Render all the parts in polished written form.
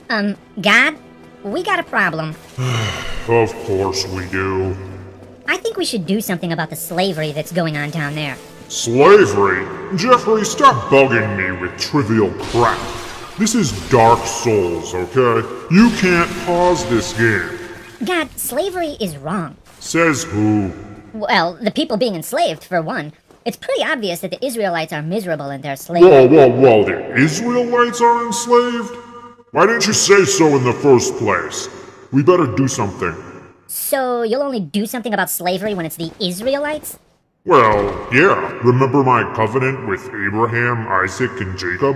God, we got a problem. Of course we do. I think we should do something about the slavery that's going on down there. Slavery? Jeffrey, stop bugging me with trivial crap. This is Dark Souls, okay? You can't pause this game. God, slavery is wrong. Says who? Well, the people being enslaved, for one. It's pretty obvious that the Israelites are miserable in their slavery. Whoa, the Israelites are enslaved? Why didn't you say so in the first place? We better do something. So you'll only do something about slavery when it's the Israelites? Well, yeah. Remember my covenant with Abraham, Isaac, and Jacob?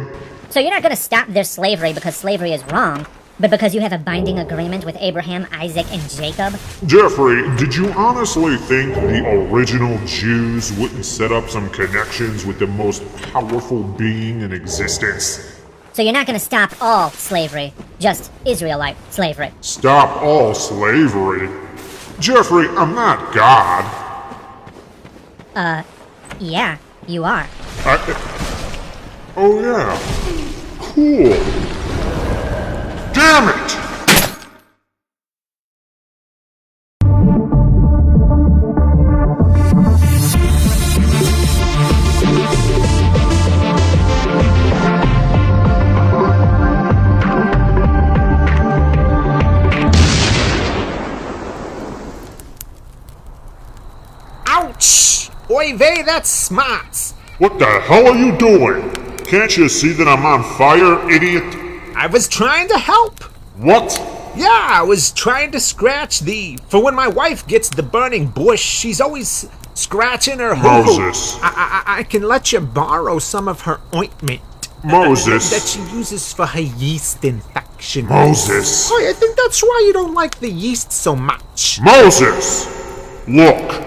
So you're not going to stop their slavery because slavery is wrong, but because you have a binding agreement with Abraham, Isaac, and Jacob? Jeffrey, did you honestly think the original Jews wouldn't set up some connections with the most powerful being in existence? So you're not going to stop all slavery, just Israelite slavery. Stop all slavery? Jeffrey, I'm not God. Yeah, you are. Oh yeah. Cool. Damn it! Ouch! Oy vey, that's smart. What the hell are you doing? Can't you see that I'm on fire, idiot? I was trying to help. What? Yeah, I was trying to scratch for when my wife gets the burning bush, she's always scratching her hoo-hoo. Moses. I can let you borrow some of her ointment. Moses. That she uses for her yeast infection. Moses. Oh, I think that's why you don't like the yeast so much. Moses! Look,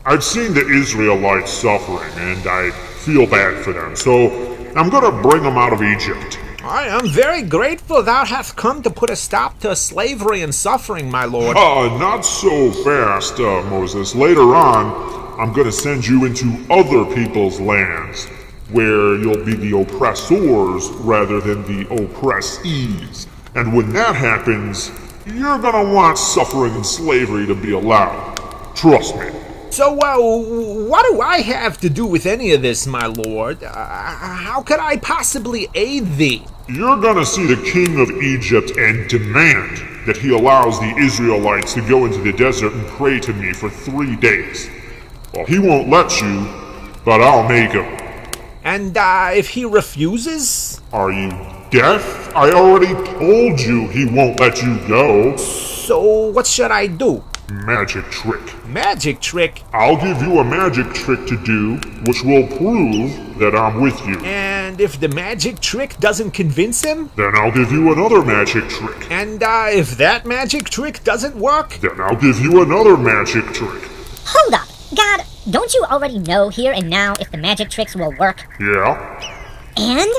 I've seen the Israelites suffering, and I feel bad for them, so I'm gonna bring them out of Egypt. I am very grateful thou hast come to put a stop to slavery and suffering, my lord. Not so fast, Moses. Later on, I'm gonna send you into other people's lands, where you'll be the oppressors rather than the oppressees. And when that happens, you're gonna want suffering and slavery to be allowed. Trust me. So, what do I have to do with any of this, my lord? How could I possibly aid thee? You're gonna see the king of Egypt and demand that he allows the Israelites to go into the desert and pray to me for 3 days. Well, he won't let you, but I'll make him. And, if he refuses? Are you deaf? I already told you he won't let you go. So, what should I do? Magic trick. Magic trick? I'll give you a magic trick to do, which will prove that I'm with you. And if the magic trick doesn't convince him? Then I'll give you another magic trick. And, if that magic trick doesn't work? Then I'll give you another magic trick. Hold up! God, don't you already know here and now if the magic tricks will work? Yeah? And?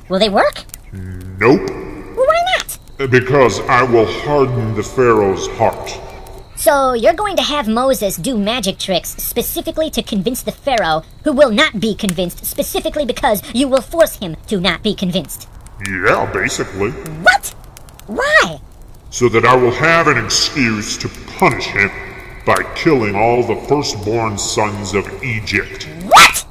Will they work? Nope. Well, why not? Because I will harden the Pharaoh's heart. So you're going to have Moses do magic tricks specifically to convince the Pharaoh, who will not be convinced specifically because you will force him to not be convinced. Yeah, basically. What? Why? So that I will have an excuse to punish him by killing all the firstborn sons of Egypt. What?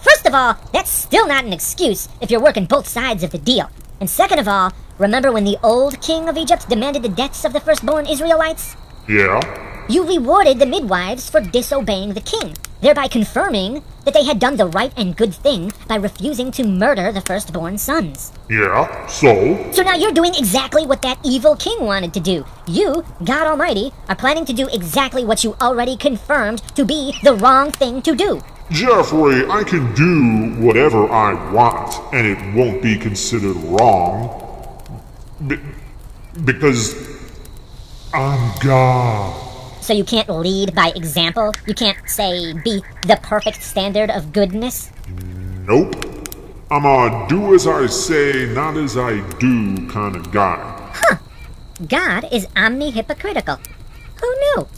First of all, that's still not an excuse if you're working both sides of the deal. And second of all, remember when the old king of Egypt demanded the deaths of the firstborn Israelites? Yeah? You rewarded the midwives for disobeying the king, thereby confirming that they had done the right and good thing by refusing to murder the firstborn sons. Yeah, so? So now you're doing exactly what that evil king wanted to do. You, God Almighty, are planning to do exactly what you already confirmed to be the wrong thing to do. Jeffrey, I can do whatever I want, and it won't be considered wrong. Because I'm God. So you can't lead by example? You can't, say, be the perfect standard of goodness? Nope. I'm a do as I say, not as I do kind of guy. Huh. God is omni-hypocritical. Who knew?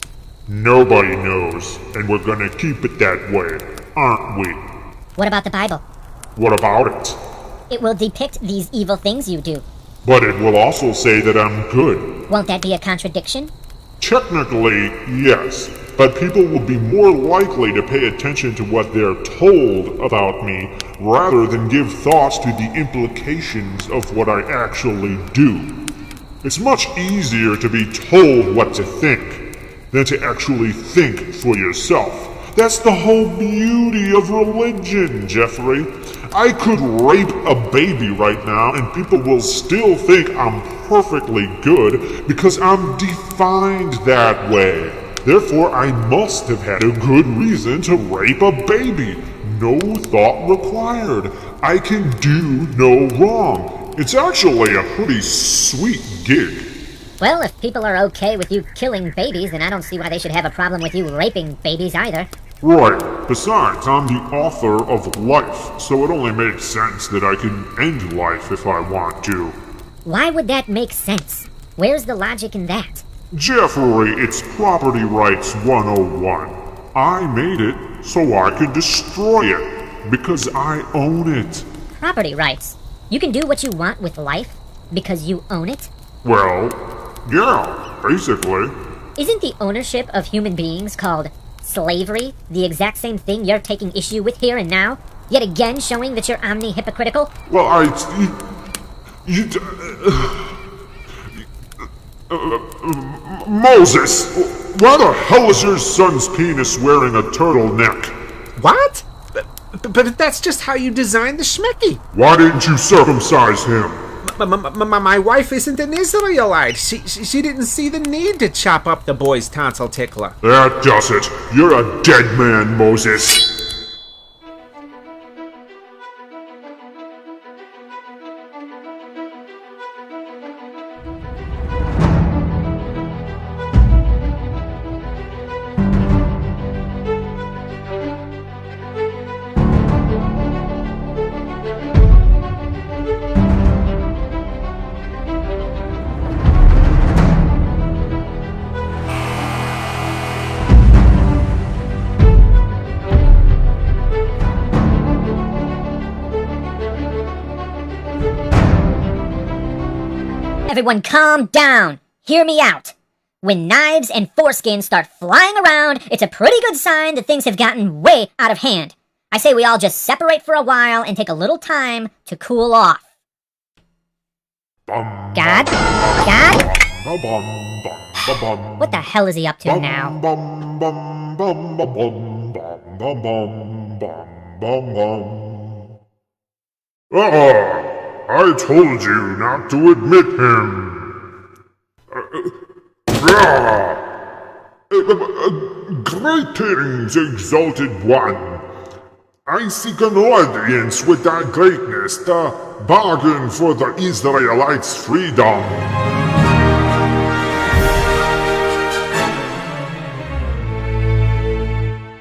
Nobody knows, and we're gonna keep it that way, aren't we? What about the Bible? What about it? It will depict these evil things you do. But it will also say that I'm good. Won't that be a contradiction? Technically, yes, but people will be more likely to pay attention to what they're told about me rather than give thoughts to the implications of what I actually do. It's much easier to be told what to think than to actually think for yourself. That's the whole beauty of religion, Jeffrey. I could rape a baby right now and people will still think I'm perfectly good because I'm defined that way. Therefore, I must have had a good reason to rape a baby. No thought required. I can do no wrong. It's actually a pretty sweet gig. Well, if people are okay with you killing babies, then I don't see why they should have a problem with you raping babies either. Right. Besides, I'm the author of life, so it only makes sense that I can end life if I want to. Why would that make sense? Where's the logic in that? Jeffrey, it's Property Rights 101. I made it so I could destroy it, because I own it. Property rights? You can do what you want with life because you own it? Well, yeah, basically. Isn't the ownership of human beings called slavery the exact same thing you're taking issue with here and now? Yet again showing that you're omni-hypocritical? Well, Moses, why the hell is your son's penis wearing a turtleneck? What? But that's just how you designed the schmecky. Why didn't you circumcise him? My wife isn't an Israelite. She didn't see the need to chop up the boy's tonsil tickler. That does it. You're a dead man, Moses. Everyone calm down. Hear me out. When knives and foreskins start flying around, it's a pretty good sign that things have gotten way out of hand. I say we all just separate for a while and take a little time to cool off. God? God? What the hell is he up to now? I told you not to admit him. Greetings, exalted one. I seek an audience with thy greatness to bargain for the Israelites' freedom.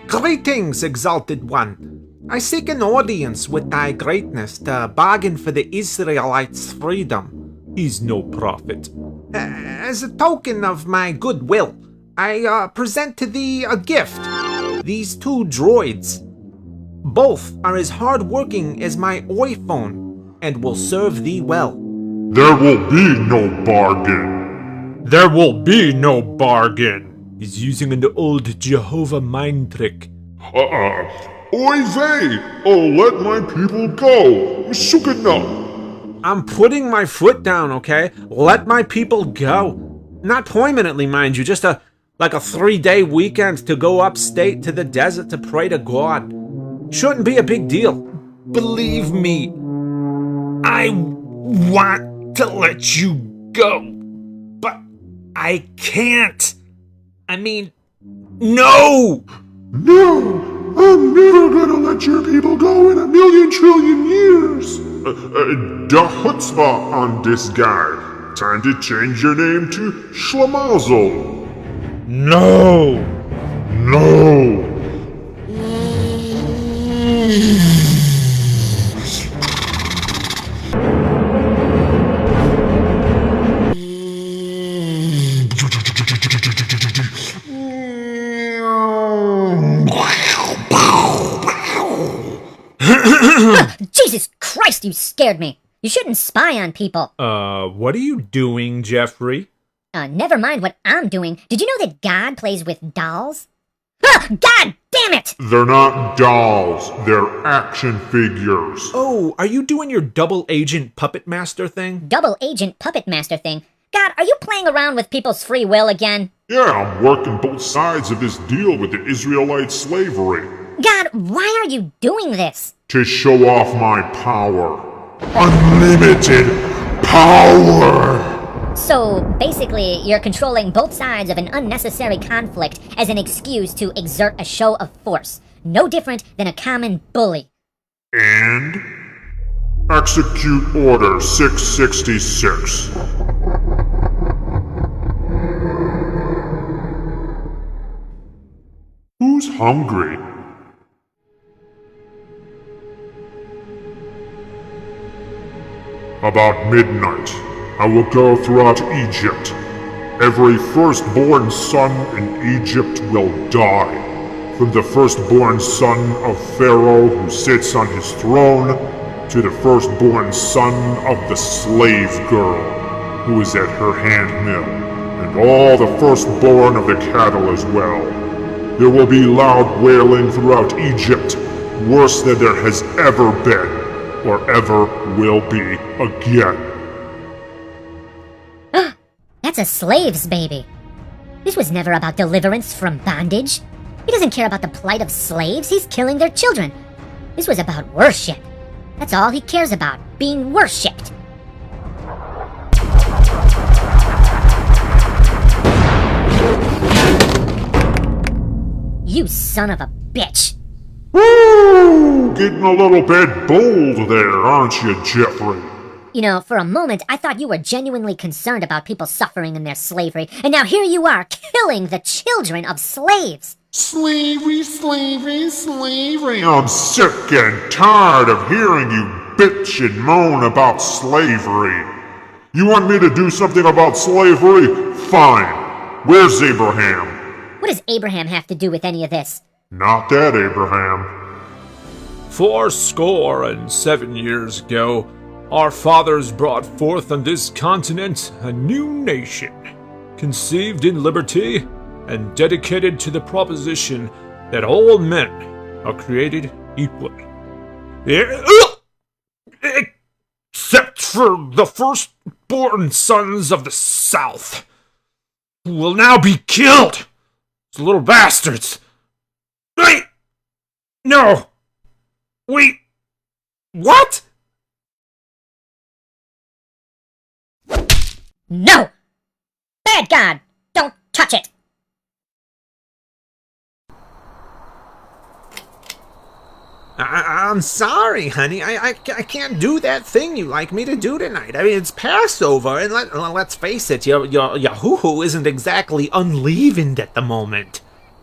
Greetings, exalted one. I seek an audience with thy greatness to bargain for the Israelites' freedom. He's no prophet. As a token of my goodwill, I present to thee a gift. These two droids. Both are as hard-working as my iPhone, and will serve thee well. There will be no bargain. There will be no bargain. He's using an old Jehovah mind trick. Oy vey! Oh, let my people go! Sukana! I'm putting my foot down, okay? Let my people go. Not permanently, mind you, just like a 3-day weekend to go upstate to the desert to pray to God. Shouldn't be a big deal. Believe me, I want to let you go, but I can't. I mean, no! No! I'm never gonna let your people go in a million trillion years! Da chutzpah on this guy. Time to change your name to Schlemazel. No! No! Jesus Christ, you scared me! You shouldn't spy on people. What are you doing, Jeffrey? Never mind what I'm doing. Did you know that God plays with dolls? Ah, God damn it! They're not dolls, they're action figures. Oh, are you doing your double agent puppet master thing? Double agent puppet master thing. God, are you playing around with people's free will again? Yeah, I'm working both sides of this deal with the Israelite slavery. God, why are you doing this? To show off my power. Unlimited power! So, basically, you're controlling both sides of an unnecessary conflict as an excuse to exert a show of force. No different than a common bully. And execute Order 666. Who's hungry? About midnight, I will go throughout Egypt. Every firstborn son in Egypt will die. From the firstborn son of Pharaoh who sits on his throne, to the firstborn son of the slave girl who is at her hand mill, and all the firstborn of the cattle as well. There will be loud wailing throughout Egypt, worse than there has ever been, or ever will be again. That's a slave's baby. This was never about deliverance from bondage. He doesn't care about the plight of slaves, he's killing their children. This was about worship. That's all he cares about, being worshipped. You son of a bitch. Woo! Getting a little bit bold there, aren't you, Jeffrey? You know, for a moment, I thought you were genuinely concerned about people suffering in their slavery, and now here you are, killing the children of slaves. Slavery, slavery, slavery. I'm sick and tired of hearing you bitch and moan about slavery. You want me to do something about slavery? Fine. Where's Abraham? What does Abraham have to do with any of this? Not that Abraham. 7 years ago, our fathers brought forth on this continent a new nation, conceived in liberty and dedicated to the proposition that all men are created equal. Except for the firstborn sons of the South, who will now be killed. Those little bastards. Wait! No! Wait! What? No! Bad God! Don't touch it! I'm sorry, honey. I can't do that thing you like me to do tonight. I mean, it's Passover, and let's face it, your hoo-hoo isn't exactly unleavened at the moment.